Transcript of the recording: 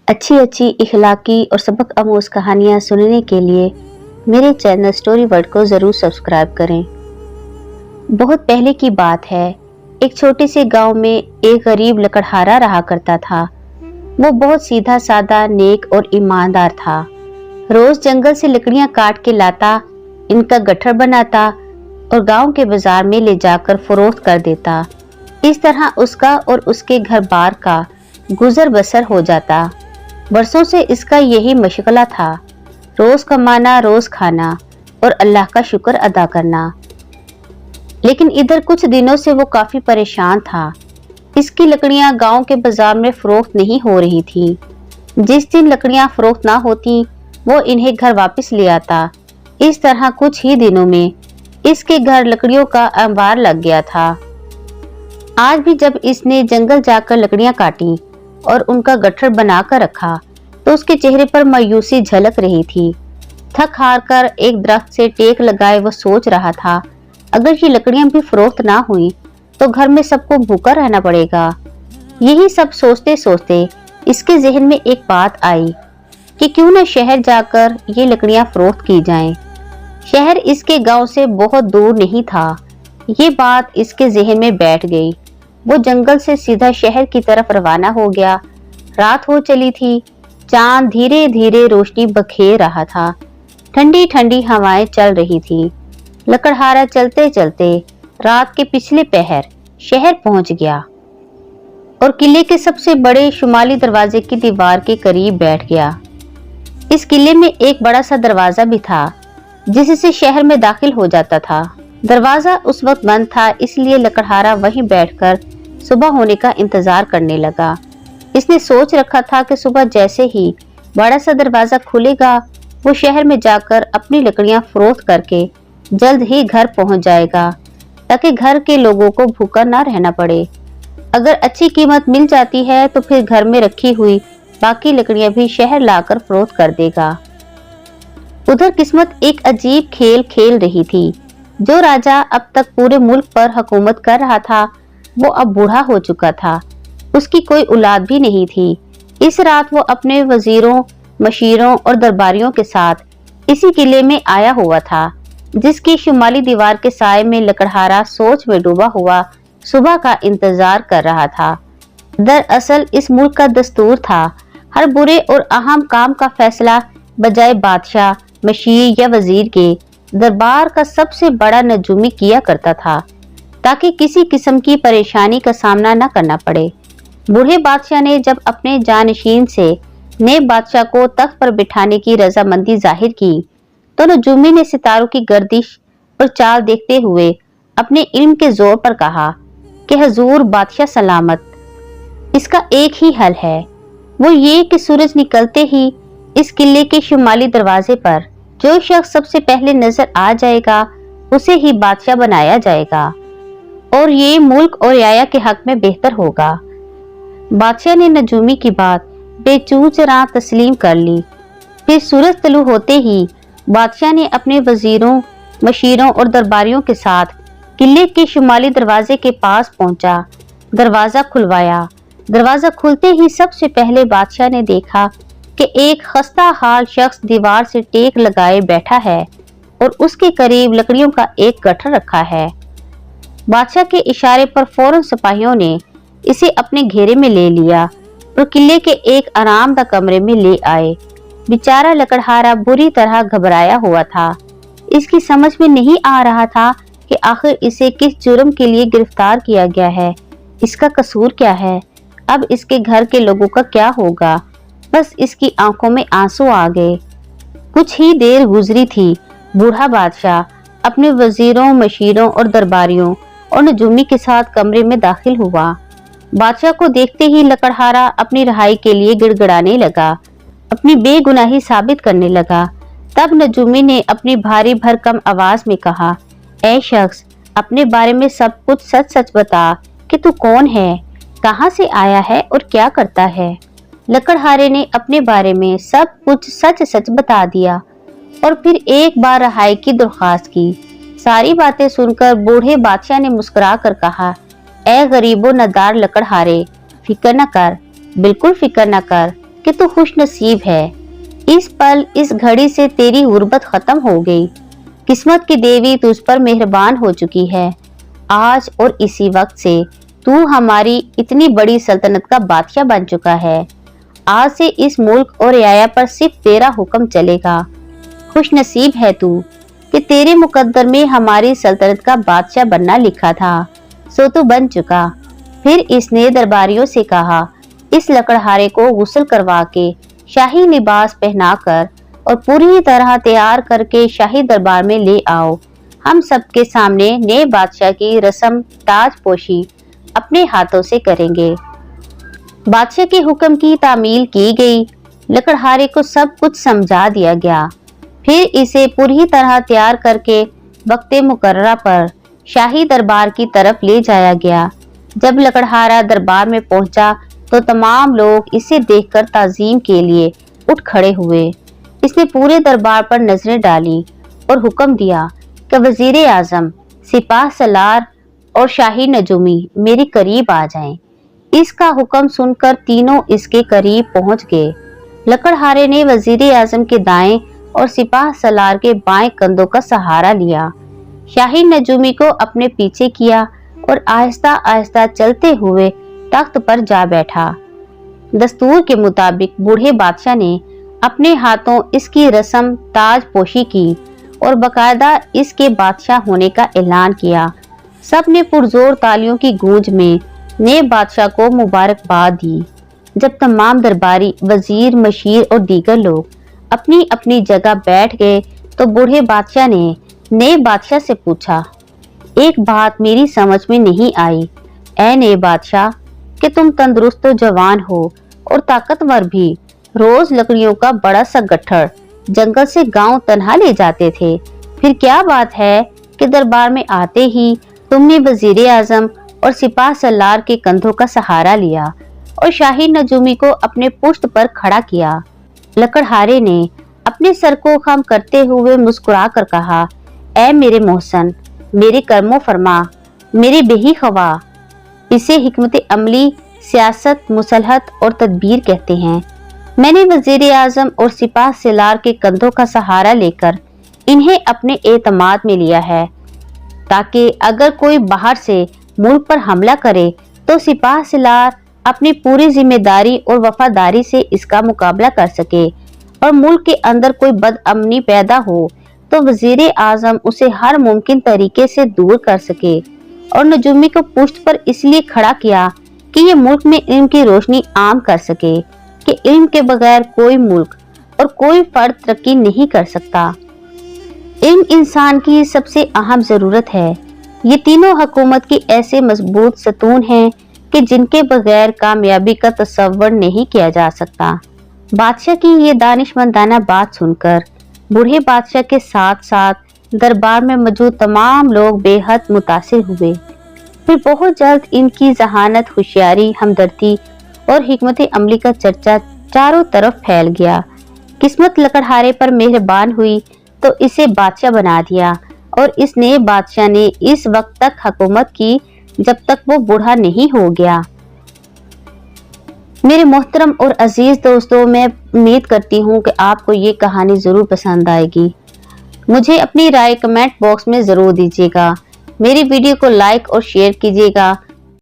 अच्छी अच्छी इखलाकी और सबक आमूज कहानियाँ सुनने के लिए मेरे चैनल स्टोरी वर्ल्ड को ज़रूर सब्सक्राइब करें। बहुत पहले की बात है, एक छोटे से गांव में एक गरीब लकड़हारा रहा करता था। वो बहुत सीधा साधा, नेक और ईमानदार था। रोज जंगल से लकड़ियां काट के लाता, इनका गट्ठर बनाता और गांव के बाजार में ले जाकर फरोख्त कर देता। इस तरह उसका और उसके घर बार का गुजर बसर हो जाता। बरसों से इसका यही मशगला था, रोज कमाना, रोज खाना और अल्लाह का शुक्र अदा करना। लेकिन इधर कुछ दिनों से वो काफी परेशान था। इसकी लकड़ियां गांव के बाजार में फरोख्त नहीं हो रही थी। जिस दिन लकड़ियां फरोख्त ना होती, वो इन्हें घर वापस ले आता। इस तरह कुछ ही दिनों में इसके घर लकड़ियों का अंबार लग गया था। आज भी जब इसने जंगल जाकर लकड़ियां काटी और उनका गट्ठर बनाकर रखा, तो उसके चेहरे पर मायूसी झलक रही थी। थक हार कर एक दरख्त से टेक लगाए वो सोच रहा था, अगर ये लकड़ियां भी फरोख्त ना हुई तो घर में सबको भूखा रहना पड़ेगा। यही सब सोचते सोचते इसके जहन में एक बात आई कि क्यों न शहर जाकर ये लकड़ियां फरोख्त की जाएं। शहर इसके गांव से बहुत दूर नहीं था। ये बात इसके जहन में बैठ गई। वो जंगल से सीधा शहर की तरफ रवाना हो गया। रात हो चली थी। चांद धीरे धीरे रोशनी बखेर रहा था। ठंडी ठंडी हवाएं चल रही थी। लकड़हारा चलते चलते रात के पिछले पहर शहर पहुंच गया और किले के सबसे बड़े शुमाली दरवाजे की दीवार के करीब बैठ गया। इस किले में एक बड़ा सा दरवाजा भी था, जिससे शहर में दाखिल हो जाता था। दरवाजा उस वक्त बंद था, इसलिए लकड़हारा वहीं बैठकर सुबह होने का इंतजार करने लगा। इसने सोच रखा था कि सुबह जैसे ही बड़ा सा दरवाजा खुलेगा, वो शहर में जाकर अपनी लकड़ियां फरोख्त करके जल्द ही घर पहुंच जाएगा, ताकि घर के लोगों को भूखा ना रहना पड़े। अगर अच्छी कीमत मिल जाती है तो फिर घर में रखी हुई बाकी लकड़ियां भी शहर लाकर फरोख्त कर देगा। उधर किस्मत एक अजीब खेल खेल रही थी। जो राजा अब तक पूरे मुल्क पर हुकूमत कर रहा था, वो अब बूढ़ा हो चुका था। उसकी कोई औलाद भी नहीं थी। इस रात वो अपने वजीरों, मशीरों और दरबारियों के साथ इसी किले में आया हुआ था, जिसकी शुमाली दीवार के साए में लकड़हारा सोच में डूबा हुआ सुबह का इंतजार कर रहा था। दरअसल इस मुल्क का दस्तूर था, हर बुरे और अहम काम का फैसला बजाय बादशाह, मशीर या वजीर के दरबार का सबसे बड़ा नजूमी किया करता था, ताकि किसी किस्म की परेशानी का सामना न करना पड़े। बूढ़े बादशाह ने जब अपने जानशीन से नए बादशाह को तख्त पर बिठाने की रजामंदी जाहिर की, तो नजूमी ने सितारों की गर्दिश और चाल देखते हुए अपने इल्म के जोर पर कहा कि हजूर बादशाह सलामत। इसका एक ही हल है, वो ये कि सूरज निकलते ही इस किले के शुमाली दरवाजे पर जो शख्स सबसे पहले नजर आ जाएगा, उसे ही बादशाह बनाया जाएगा और ये मुल्क और रियाया के हक में बेहतर होगा। बादशाह ने नजूमी की बात बेचूचरा तस्लीम कर ली। फिर सूरज तलू होते ही बादशाह ने अपने वजीरों, मशीरों और दरबारियों के साथ किले के शुमाली दरवाजे के पास पहुंचा। दरवाजा खुलवाया। दरवाजा खुलते ही सबसे पहले बादशाह ने देखा कि एक खस्ता हाल शख्स दीवार से टेक लगाए बैठा है और उसके करीब लकड़ियों का एक गट्ठर रखा है। बादशाह के इशारे पर फौरन सिपाहियों ने इसे अपने घेरे में ले लिया और किले के एक आरामदा कमरे में ले आए। बेचारा लकड़हारा बुरी तरह घबराया हुआ था। इसकी समझ में नहीं आ रहा था कि आखिर इसे किस जुर्म के लिए गिरफ्तार किया गया है, इसका कसूर क्या है, अब इसके घर के लोगों का क्या होगा। बस इसकी आंखों में आंसू आ गए। कुछ ही देर गुजरी थी, बूढ़ा बादशाह अपने वजीरों, मशीरों और दरबारियों और नजूमी के साथ कमरे में दाखिल हुआ। बादशाह को देखते ही लकड़हारा अपनी रिहाई के लिए गिड़गिड़ाने लगा, अपनी बेगुनाही साबित करने लगा। तब नजूमी ने अपनी भारी भरकम आवाज में कहा, ऐ शख्स, अपने बारे में सब कुछ सच सच बता कि तू कौन है, कहाँ से आया है और क्या करता है। लकड़हारे ने अपने बारे में सब कुछ सच सच बता दिया और फिर एक बार रिहाई की दरख्वास्त की। सारी बातें सुनकर बूढ़े बादशाह ने मुस्कुरा कर कहा, ए गरीबो नदार लकड़हारे, फिक्र न कर, बिल्कुल फिक्र न कर। कि तू खुश नसीब है। इस पल इस घड़ी से तेरी गुर्बत खत्म हो गई। किस्मत की देवी तुझ पर मेहरबान हो चुकी है। आज और इसी वक्त से तू हमारी इतनी बड़ी सल्तनत का बादशाह बन चुका है। आज से इस मुल्क और रियाया पर सिर्फ तेरा हुक्म चलेगा। खुश नसीब है तू कि तेरे मुकद्दर में हमारी सल्तनत का बादशाह बनना लिखा था, सो तू बन चुका। फिर इसने दरबारियों से कहा, इस लकड़हारे को गुस्ल करवा के शाही लिबास पहनाकर और पूरी तरह तैयार करके शाही दरबार में ले आओ। हम सबके सामने नए बादशाह की रस्म ताजपोशी अपने हाथों से करेंगे। बादशाह के हुक्म की तामील की गई। लकड़हारे को सब कुछ समझा दिया गया। फिर इसे पूरी तरह तैयार करके वक्ते मुकर्ररा पर शाही दरबार की तरफ ले जाया गया। जब लकड़हारा दरबार में पहुंचा तो तमाम लोग इसे देखकर ताज़ीम के लिए उठ खड़े हुए। इसने पूरे दरबार पर नजरें डाली और हुक्म दिया कि वजीर आजम, सिपाह सलार और शाही नजूमी मेरे करीब आ जाएं। इसका हुक्म सुनकर तीनों इसके करीब पहुंच गए। लकड़हारे ने वजीर आजम के दाएं और सिपाह सलार के बाएं कंधों का सहारा लिया। शाही नजूमी को अपने पीछे किया और आहिस्ता आहिस्ता चलते हुए तख्त पर जा बैठा। दस्तूर के मुताबिक बूढ़े बादशाह ने अपने हाथों इसकी रस्म ताजपोशी की और बकायदा इसके बादशाह होने का ऐलान किया। सब ने पुरजोर तालियों की गूंज में नए बादशाह को मुबारकबाद दी। जब तमाम दरबारी, वजीर, मशीर और दीगर लोग अपनी अपनी जगह बैठ गए तो बूढ़े बादशाह ने नए बादशाह से पूछा, एक बात मेरी समझ में नहीं आई ऐ नए बादशाह कि तुम तंदुरुस्त जवान हो और ताकतवर भी। रोज लकड़ियों का बड़ा सा गट्ठर जंगल से गांव तन्हा ले जाते थे। फिर क्या बात है कि दरबार में आते ही तुमने वजीर आजम और सिपाह सलार के कंधों का सहारा लिया और शाही नजूमी को अपने पुश्त पर खड़ा किया। लकड़हारे ने अपने सर को खम करते हुए मुस्कुरा कर कहा, ऐ मेरे मोहसन, मेरे कर्मो फरमा, मेरे बेही खवा। इसे हिकमत अमली, सियासत, मुसलहत और तदबीर कहते हैं। मैंने वजीर आजम और सिपाह सलार के कंधों का सहारा लेकर इन्हें अपने एतमाद में लिया है, ताकि अगर कोई बाहर से मुल्क पर हमला करे तो सिपाह सलार अपनी पूरी जिम्मेदारी और वफादारी से इसका मुकाबला कर सके, और मुल्क के अंदर कोई बदअमनी पैदा हो तो वजीर आजम उसे हर मुमकिन तरीके से दूर कर सके। और नजूमी को पुश्त पर इसलिए खड़ा किया कि ये मुल्क में इल्म की रोशनी आम कर सके कि इल्म के बगैर कोई मुल्क और कोई फर्द तरक्की नहीं कर सकता। इल्म इंसान की सबसे अहम जरूरत है। ये तीनों हुकूमत की ऐसे मजबूत सतून हैं कि जिनके बगैर कामयाबी का तस्वर नहीं किया जा सकता। बादशाह की ये दानिशमंदाना बात सुनकर बूढ़े बादशाह के साथ साथ दरबार में मौजूद तमाम लोग बेहद मुतासिर हुए। फिर बहुत जल्द इनकी जहानत, होशियारी, हमदर्दी और हिकमत अमली का चर्चा चारों तरफ फैल गया। किस्मत लकड़हारे पर मेहरबान हुई तो इसे बादशाह बना दिया, और इस नए बादशाह ने इस वक्त तक हुकूमत की जब तक वो बूढ़ा नहीं हो गया। मेरे मोहतरम और अजीज दोस्तों, मैं उम्मीद करती हूँ कि आपको ये कहानी ज़रूर पसंद आएगी। मुझे अपनी राय कमेंट बॉक्स में ज़रूर दीजिएगा। मेरी वीडियो को लाइक और शेयर कीजिएगा